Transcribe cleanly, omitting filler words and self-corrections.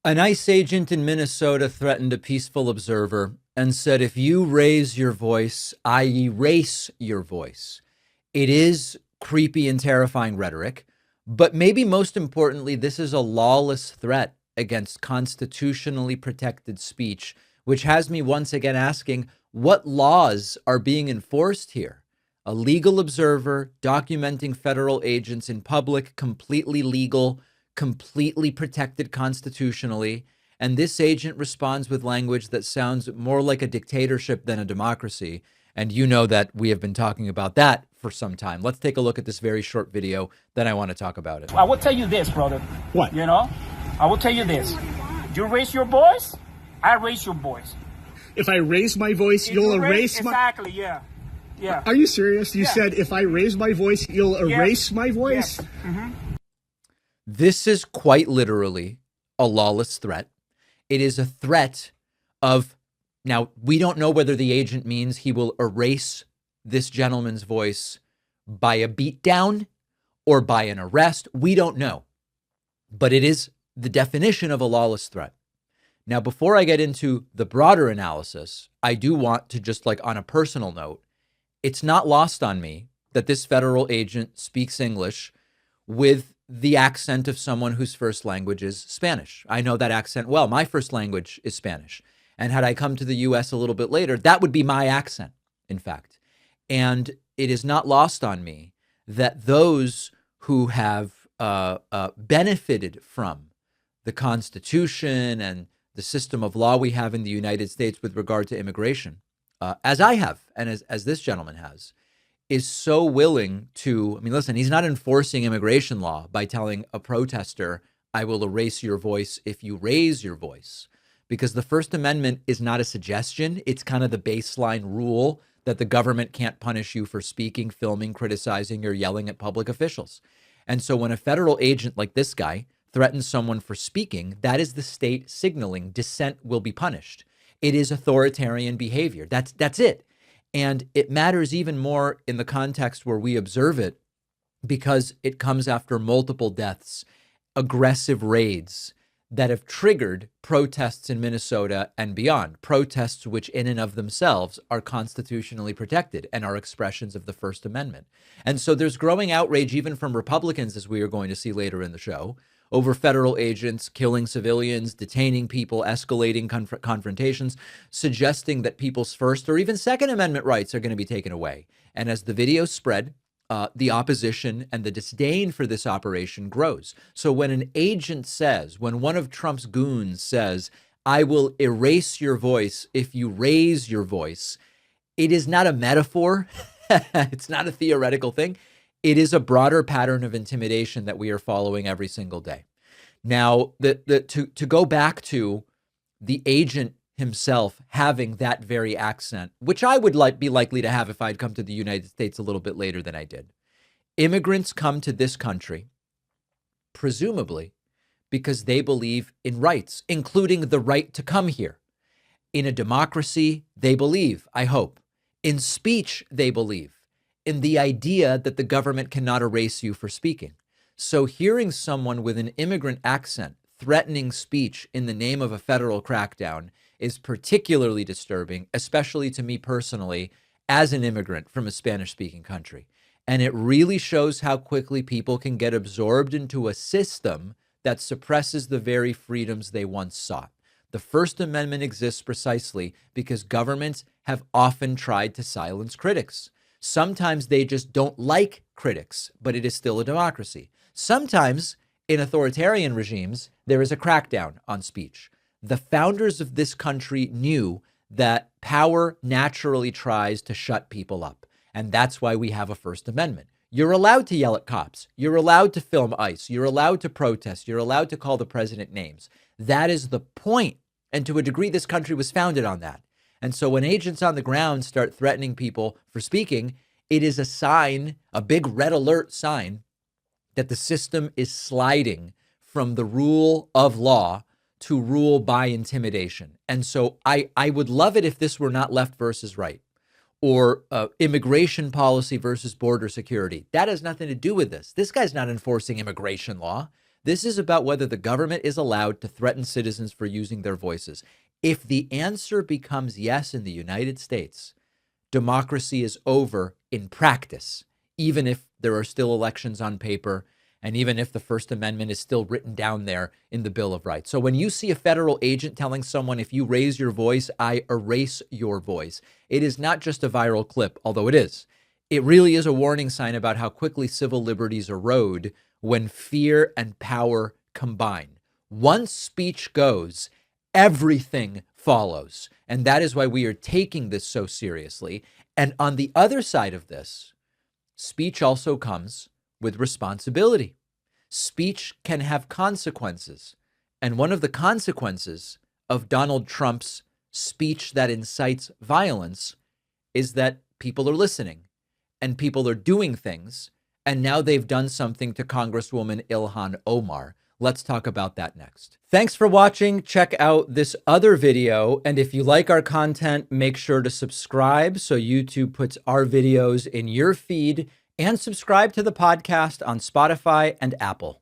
An ICE agent in Minnesota threatened a peaceful observer and said, if you raise your voice, I erase your voice. It is creepy and terrifying rhetoric, but maybe most importantly, this is a lawless threat against constitutionally protected speech, which has me once again asking, what laws are being enforced here? A legal observer documenting federal agents in public, completely legal, completely protected constitutionally. And this agent responds with language that sounds more like a dictatorship than a democracy. And you know that we have been talking about that for some time. Let's take a look at this very short video, then I want to talk about it. I will tell you this, brother. What? You know, I will tell you this. You raise your voice, I raise your voice. If I raise my voice, you'll erase my... Exactly, yeah. Yeah. Are you serious? You Yeah. said if I raise my voice, you'll erase my voice? Yes. Mm-hmm. This is quite literally a lawless threat. It is a threat of, now, we don't know whether the agent means he will erase this gentleman's voice by a beatdown or by an arrest. We don't know. But it is the definition of a lawless threat. Now, before I get into the broader analysis, I do want to just like on a personal note, it's not lost on me that this federal agent speaks English with the accent of someone whose first language is Spanish. I know that accent well. My first language is Spanish. And had I come to the US a little bit later, that would be my accent, in fact. And it is not lost on me that those who have benefited from the Constitution and the system of law we have in the United States with regard to immigration, as I have, and as this gentleman has, is so willing to, I mean, listen, he's not enforcing immigration law by telling a protester, I will erase your voice if you raise your voice, because the First Amendment is not a suggestion. It's kind of the baseline rule that the government can't punish you for speaking, filming, criticizing, or yelling at public officials. And so when a federal agent like this guy threatens someone for speaking, that is the state signaling dissent will be punished. It is authoritarian behavior. That's it. And it matters even more in the context where we observe it because it comes after multiple deaths, aggressive raids that have triggered protests in Minnesota and beyond, protests which in and of themselves are constitutionally protected and are expressions of the First Amendment. And so there's growing outrage even from Republicans, as we are going to see later in the show, over federal agents killing civilians, detaining people, escalating confrontations, suggesting that people's First or even Second Amendment rights are going to be taken away. And as the videos spread, the opposition and the disdain for this operation grows. So when an agent says, when one of Trump's goons says, I will erase your voice if you raise your voice, it is not a metaphor. It's not a theoretical thing. It is a broader pattern of intimidation that we are following every single day. Now, to go back to the agent himself having that very accent, which I would be likely to have if I'd come to the United States a little bit later than I did. Immigrants come to this country, presumably, because they believe in rights, including the right to come here. In a democracy, they believe, I hope. In speech, they believe. In the idea that the government cannot erase you for speaking. So hearing someone with an immigrant accent threatening speech in the name of a federal crackdown is particularly disturbing, especially to me personally, as an immigrant from a Spanish-speaking country. And it really shows how quickly people can get absorbed into a system that suppresses the very freedoms they once sought. The First Amendment exists precisely because governments have often tried to silence critics. Sometimes they just don't like critics, but it is still a democracy. Sometimes in authoritarian regimes, there is a crackdown on speech. The founders of this country knew that power naturally tries to shut people up. And that's why we have a First Amendment. You're allowed to yell at cops. You're allowed to film ICE. You're allowed to protest. You're allowed to call the president names. That is the point. And to a degree, this country was founded on that. And so when agents on the ground start threatening people for speaking, it is a sign, a big red alert sign, that the system is sliding from the rule of law to rule by intimidation. And so I would love it if this were not left versus right or immigration policy versus border security. That has nothing to do with this. This guy's not enforcing immigration law. This is about whether the government is allowed to threaten citizens for using their voices. If the answer becomes yes in the United States, democracy is over in practice, even if there are still elections on paper, and even if the First Amendment is still written down there in the Bill of Rights. So when you see a federal agent telling someone, if you raise your voice, I erase your voice, it is not just a viral clip, although it is. It really is a warning sign about how quickly civil liberties erode when fear and power combine. Once speech goes, everything follows. And that is why we are taking this so seriously. And on the other side of this, speech also comes with responsibility. Speech can have consequences. And one of the consequences of Donald Trump's speech that incites violence is that people are listening and people are doing things. And now they've done something to Congresswoman Ilhan Omar. Let's talk about that next. Thanks for watching. Check out this other video. And if you like our content, make sure to subscribe so YouTube puts our videos in your feed, and subscribe to the podcast on Spotify and Apple.